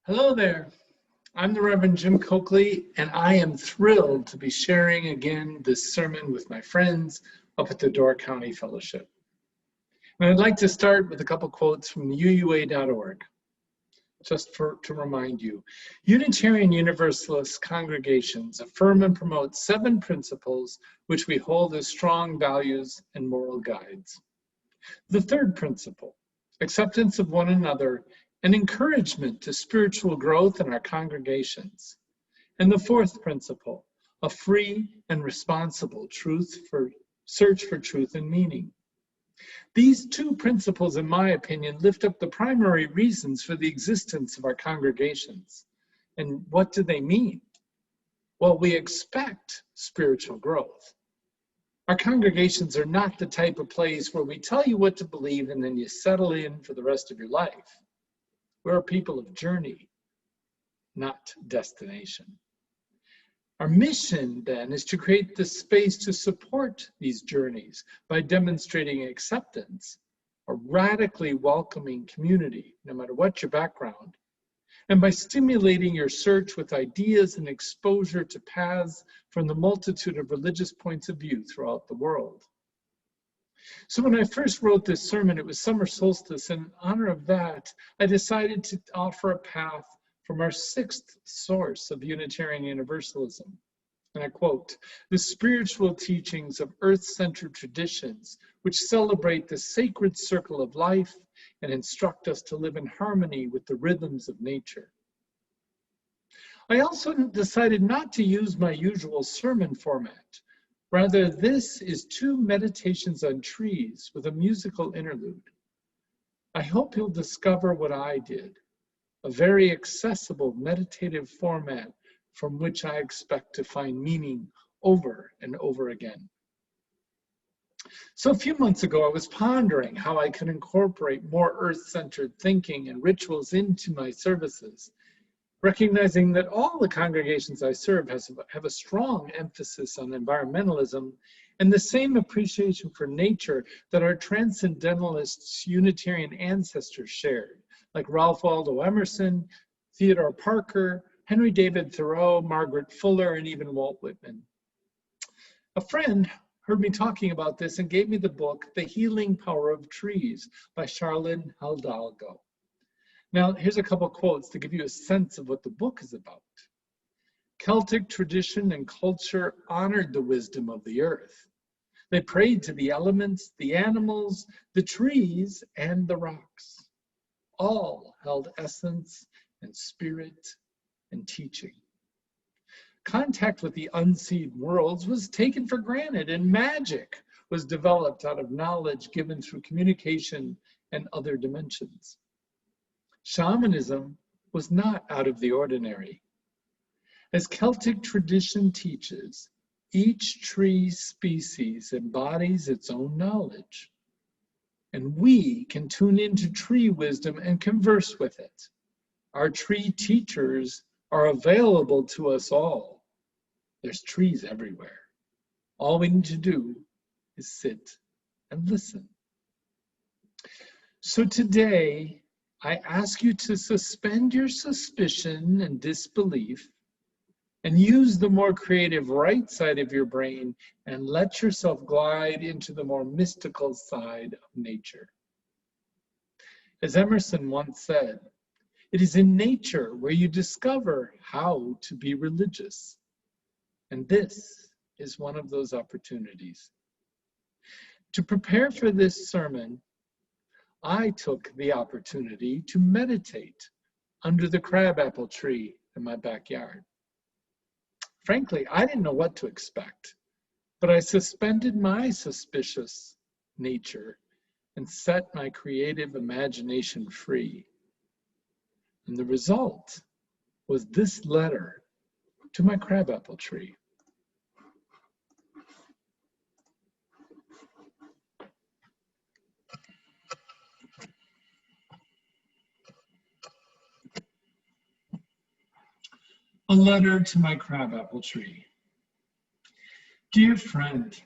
Hello there. I'm the Reverend Jim Coakley, and I am thrilled to be sharing again this sermon with my friends up at the Door County Fellowship. And I'd like to start with a couple quotes from UUA.org, just to remind you. Unitarian Universalist congregations affirm and promote 7 principles which we hold as strong values and moral guides. The third principle, acceptance of one another and encouragement to spiritual growth in our congregations. And the fourth principle, a free and responsible search for truth and meaning. These 2 principles, in my opinion, lift up the primary reasons for the existence of our congregations. And what do they mean? Well, we expect spiritual growth. Our congregations are not the type of place where we tell you what to believe and then you settle in for the rest of your life. We're a people of journey, not destination. Our mission, then, is to create the space to support these journeys by demonstrating acceptance, a radically welcoming community, no matter what your background, and by stimulating your search with ideas and exposure to paths from the multitude of religious points of view throughout the world. So when I first wrote this sermon, it was summer solstice, and in honor of that, I decided to offer a path from our 6th source of Unitarian Universalism. And I quote, "The spiritual teachings of earth-centered traditions which celebrate the sacred circle of life and instruct us to live in harmony with the rhythms of nature." I also decided not to use my usual sermon format. Rather, this is 2 meditations on trees with a musical interlude. I hope you'll discover what I did, a very accessible meditative format from which I expect to find meaning over and over again. So a few months ago, I was pondering how I could incorporate more earth-centered thinking and rituals into my services, recognizing that all the congregations I serve have a strong emphasis on environmentalism and the same appreciation for nature that our transcendentalists' Unitarian ancestors shared, like Ralph Waldo Emerson, Theodore Parker, Henry David Thoreau, Margaret Fuller, and even Walt Whitman. A friend heard me talking about this and gave me the book, The Healing Power of Trees by Charlene Hidalgo. Now, here's a couple quotes to give you a sense of what the book is about. Celtic tradition and culture honored the wisdom of the earth. They prayed to the elements, the animals, the trees, and the rocks. All held essence and spirit and teaching. Contact with the unseen worlds was taken for granted, and magic was developed out of knowledge given through communication and other dimensions. Shamanism was not out of the ordinary. As Celtic tradition teaches, each tree species embodies its own knowledge, and we can tune into tree wisdom and converse with it. Our tree teachers are available to us all. There's trees everywhere. All we need to do is sit and listen. So today, I ask you to suspend your suspicion and disbelief and use the more creative right side of your brain and let yourself glide into the more mystical side of nature. As Emerson once said, it is in nature where you discover how to be religious. And this is one of those opportunities. To prepare for this sermon, I took the opportunity to meditate under the crabapple tree in my backyard. Frankly, I didn't know what to expect, but I suspended my suspicious nature and set my creative imagination free. And the result was this letter to my crabapple tree. A letter to my crabapple tree. Dear friend,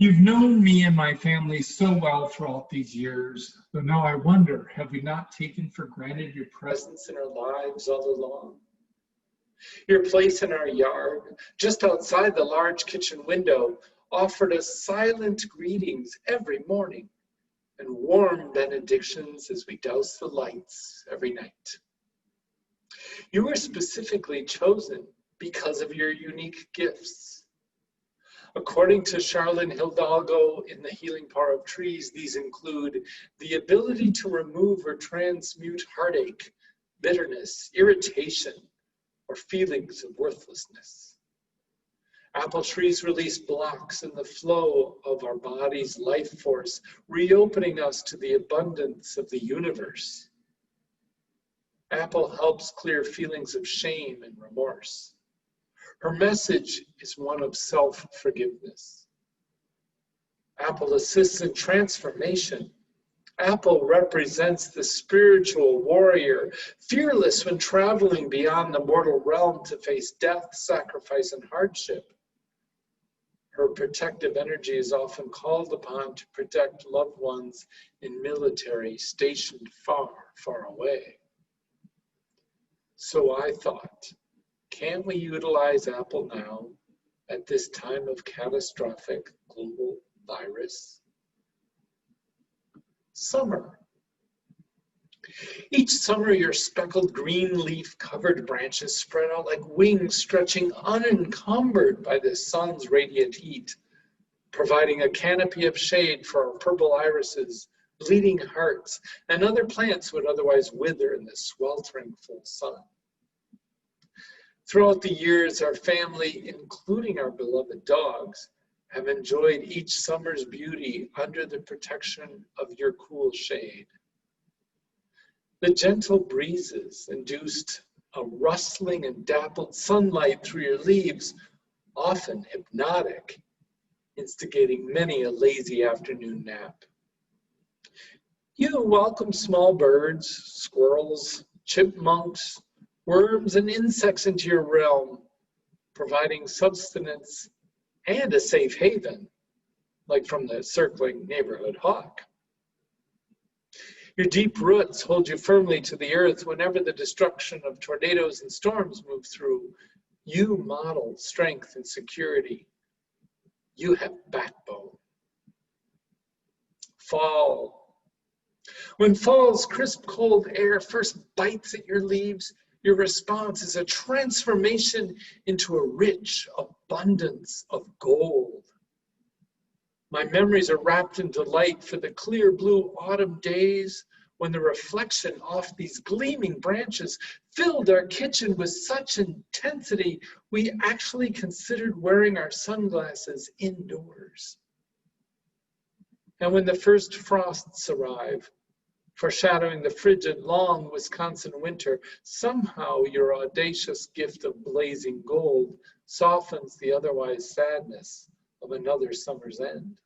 You've known me and my family so well throughout these years, but now I wonder, have we not taken for granted your presence in our lives all along? Your place in our yard, just outside the large kitchen window, offered us silent greetings every morning and warm benedictions as we doused the lights every night. You were specifically chosen because of your unique gifts. According to Charlene Hidalgo in The Healing Power of Trees, these include the ability to remove or transmute heartache, bitterness, irritation, or feelings of worthlessness. Apple trees release blocks in the flow of our body's life force, reopening us to the abundance of the universe. Apple helps clear feelings of shame and remorse. Her message is one of self-forgiveness. Apple assists in transformation. Apple represents the spiritual warrior, fearless when traveling beyond the mortal realm to face death, sacrifice, and hardship. Her protective energy is often called upon to protect loved ones in military stationed far, far away. So I thought, can't we utilize Apple now at this time of catastrophic global virus? Summer. Each summer, your speckled green leaf-covered branches spread out like wings stretching unencumbered by the sun's radiant heat, providing a canopy of shade for our purple irises, bleeding hearts, and other plants would otherwise wither in the sweltering full sun. Throughout the years, our family, including our beloved dogs, have enjoyed each summer's beauty under the protection of your cool shade. The gentle breezes induced a rustling and dappled sunlight through your leaves, often hypnotic, instigating many a lazy afternoon nap. You welcome small birds, squirrels, chipmunks, worms, and insects into your realm, providing subsistence and a safe haven, like from the circling neighborhood hawk. Your deep roots hold you firmly to the earth whenever the destruction of tornadoes and storms move through. You model strength and security. You have backbone. Fall. When fall's crisp, cold air first bites at your leaves, your response is a transformation into a rich abundance of gold. My memories are wrapped in delight for the clear blue autumn days when the reflection off these gleaming branches filled our kitchen with such intensity we actually considered wearing our sunglasses indoors. And when the first frosts arrive, foreshadowing the frigid, long Wisconsin winter, somehow your audacious gift of blazing gold softens the otherwise sadness of another summer's end.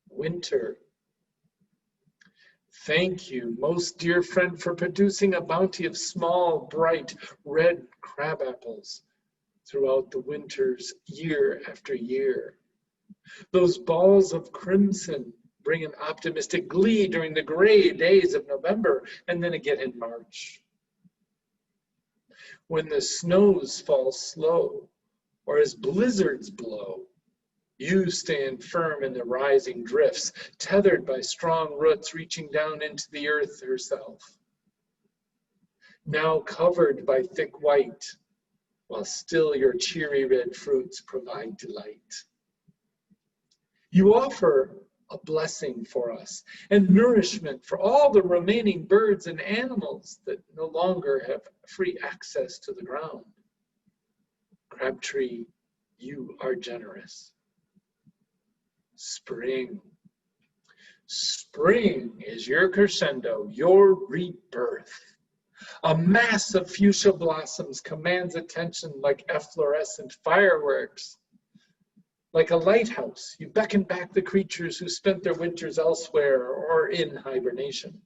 Winter. Thank you, most dear friend, for producing a bounty of small, bright, red crab apples throughout the winters, year after year. Those balls of crimson bring an optimistic glee during the gray days of November and then again in March. When the snows fall slow or as blizzards blow, you stand firm in the rising drifts, tethered by strong roots reaching down into the earth herself. Now covered by thick white, while still your cheery red fruits provide delight. You offer a blessing for us and nourishment for all the remaining birds and animals that no longer have free access to the ground. Crabtree, you are generous. Spring. Spring is your crescendo, your rebirth. A mass of fuchsia blossoms commands attention like efflorescent fireworks. Like a lighthouse, you beckon back the creatures who spent their winters elsewhere or in hibernation.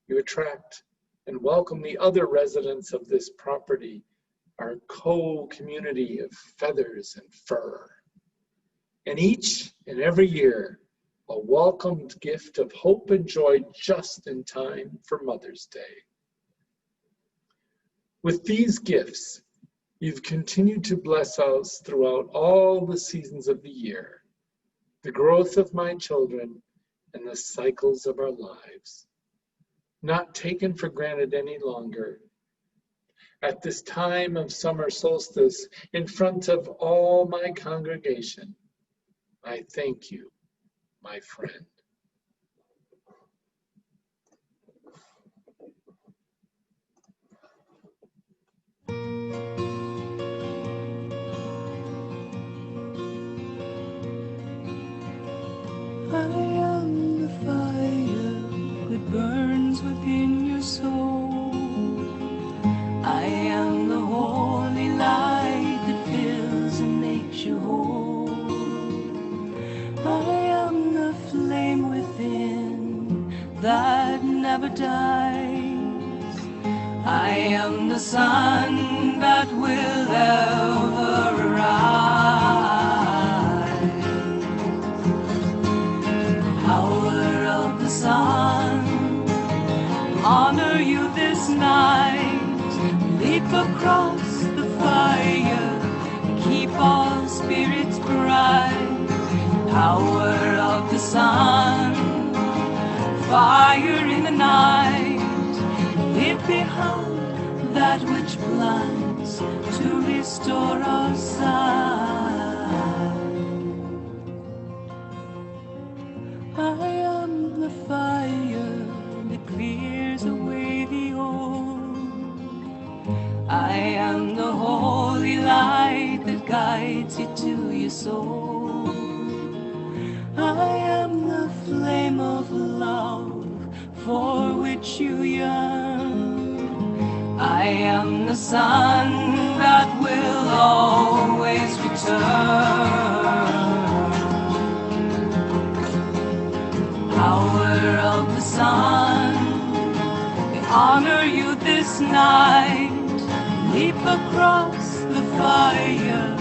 You attract and welcome the other residents of this property, our co-community of feathers and fur. and each and every year, a welcomed gift of hope and joy just in time for Mother's Day. With these gifts, you've continued to bless us throughout all the seasons of the year, the growth of my children, and the cycles of our lives, not taken for granted any longer. At this time of summer solstice, in front of all my congregation, I thank you, my friend. I am the fire that burns within your soul. I am the holy light that fills and makes you whole. I am the flame within that never dies. I am the sun that will ever arise. Power of the sun, honor you this night. Leap across the fire, keep all spirits bright. Power of the sun, fire in the night. Leave behind that which blinds to restore our sight. I am the fire that clears away the old. I am the holy light that guides you to your soul. I am the flame of love for which you yearn. I am the sun that will always return. Power of the sun, we honor you this night. Leap across the fire,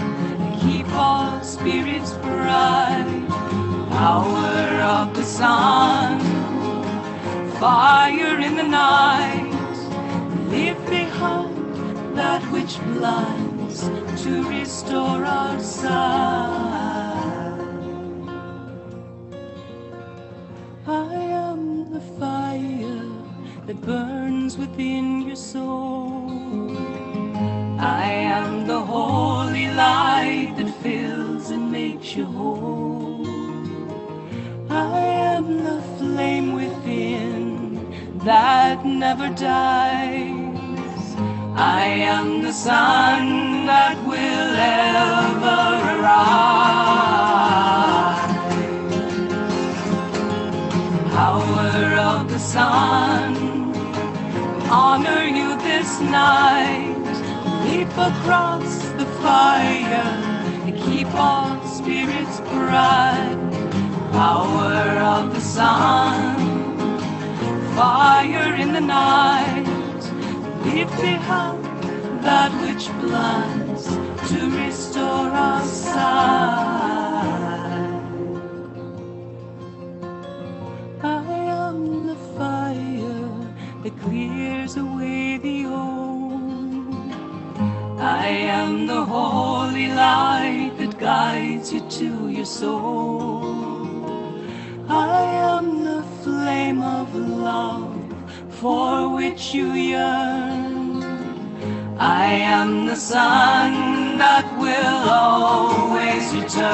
keep all spirits bright. Power of the sun, fire in the night. Leave behind that which blinds to restore our sight. I am the fire that burns within your soul. I am the holy light that fills and makes you whole. I am the flame within that never dies. I am the sun that will ever arise. Power of the sun, honor you this night. Leap across the fire and keep all spirits bright. Power of the sun, fire in the night. Leave behind that which blinds to restore our sight. I am the fire that clears away the old. I am the holy light that guides you to your soul. I am the flame of love for which you yearn. I am the sun that will always return.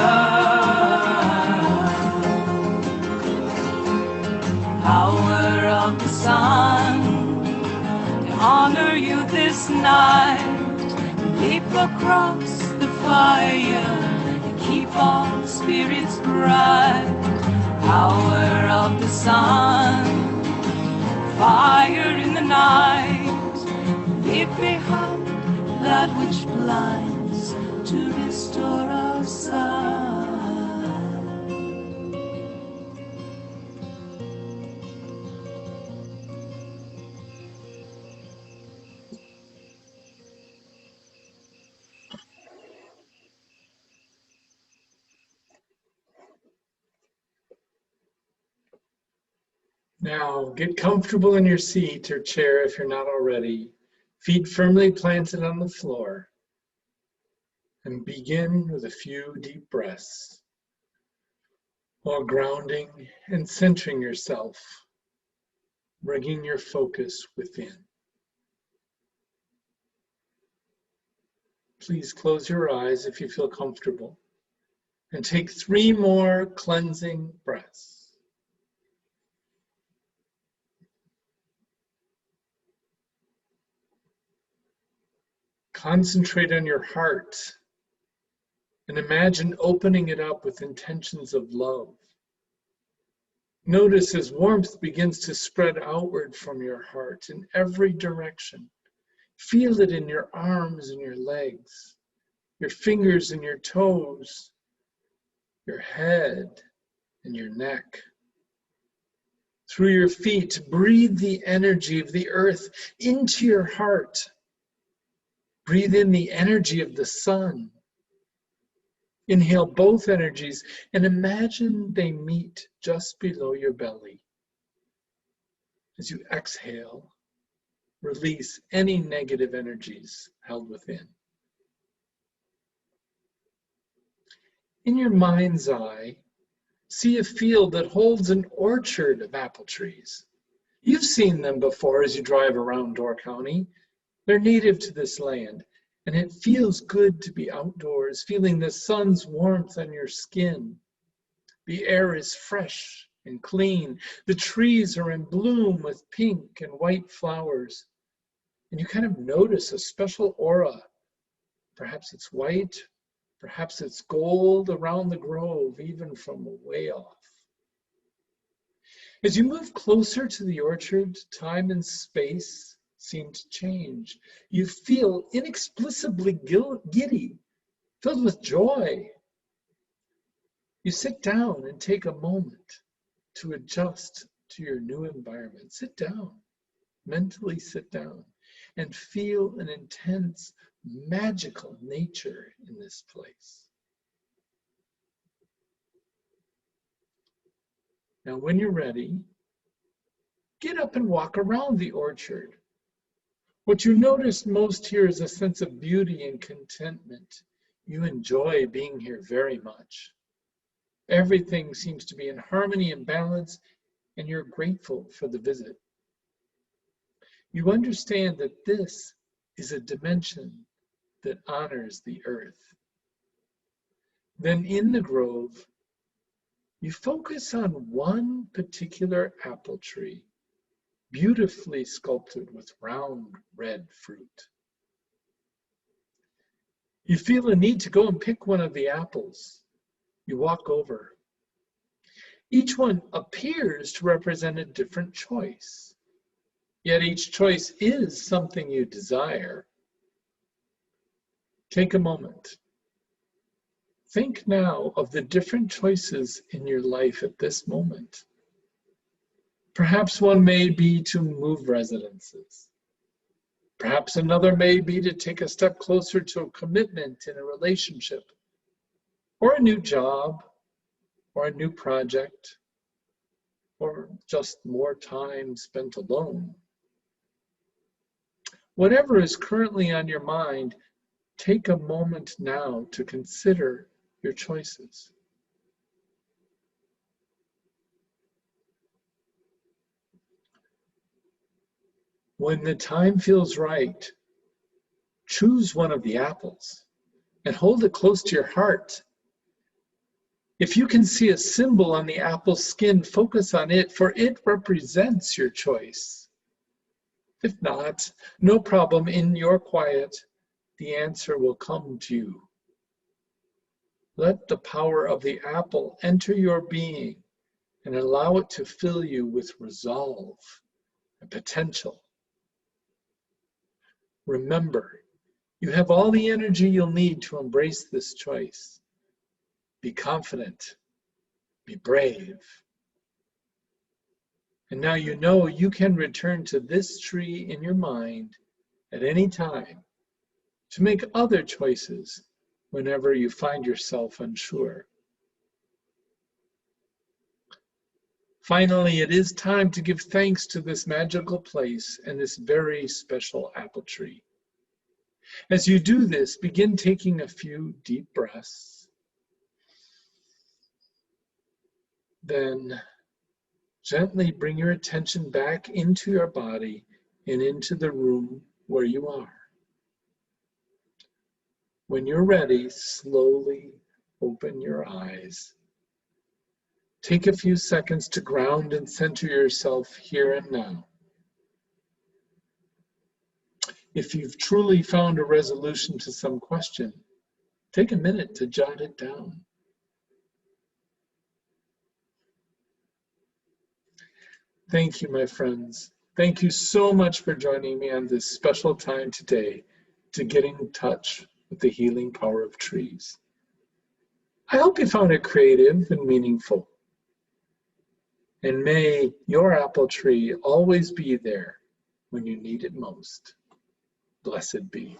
Power of the sun, I honor you this night. Leap across the fire, keep all spirits bright. Power of the sun, fire in the night. Leave behind that which blinds to restore our sight. Now, get comfortable in your seat or chair if you're not already. Feet firmly planted on the floor. And begin with a few deep breaths while grounding and centering yourself, bringing your focus within. Please close your eyes if you feel comfortable and take 3 more cleansing breaths. Concentrate on your heart and imagine opening it up with intentions of love. Notice as warmth begins to spread outward from your heart in every direction. Feel it in your arms and your legs, your fingers and your toes, your head and your neck. Through your feet, breathe the energy of the earth into your heart. Breathe in the energy of the sun. Inhale both energies and imagine they meet just below your belly. As you exhale, release any negative energies held within. In your mind's eye, see a field that holds an orchard of apple trees. You've seen them before as you drive around Door County. They're native to this land, and it feels good to be outdoors, feeling the sun's warmth on your skin. The air is fresh and clean. The trees are in bloom with pink and white flowers. And you kind of notice a special aura. Perhaps it's white, perhaps it's gold around the grove, even from way off. As you move closer to the orchard, time and space seem to change. You feel inexplicably giddy, filled with joy. You sit down and take a moment to adjust to your new environment. Sit down, mentally sit down, and feel an intense, magical nature in this place. Now, when you're ready, get up and walk around the orchard. What you notice most here is a sense of beauty and contentment. You enjoy being here very much. Everything seems to be in harmony and balance, and you're grateful for the visit. You understand that this is a dimension that honors the earth. Then in the grove, you focus on one particular apple tree, beautifully sculpted with round red fruit. You feel a need to go and pick one of the apples. You walk over. Each one appears to represent a different choice, yet each choice is something you desire. Take a moment. Think now of the different choices in your life at this moment. Perhaps one may be to move residences. Perhaps another may be to take a step closer to a commitment in a relationship, or a new job, or a new project, or just more time spent alone. Whatever is currently on your mind, take a moment now to consider your choices. When the time feels right, choose one of the apples and hold it close to your heart. If you can see a symbol on the apple skin, focus on it, for it represents your choice. If not, no problem. In your quiet, the answer will come to you. Let the power of the apple enter your being and allow it to fill you with resolve and potential. Remember, you have all the energy you'll need to embrace this choice. Be confident, be brave. And now you know you can return to this tree in your mind at any time to make other choices whenever you find yourself unsure. Finally, it is time to give thanks to this magical place and this very special apple tree. As you do this, begin taking a few deep breaths. Then gently bring your attention back into your body and into the room where you are. When you're ready, slowly open your eyes. Take a few seconds to ground and center yourself here and now. If you've truly found a resolution to some question, take a minute to jot it down. Thank you, my friends. Thank you so much for joining me on this special time today to get in touch with the healing power of trees. I hope you found it creative and meaningful. And may your apple tree always be there when you need it most. Blessed be.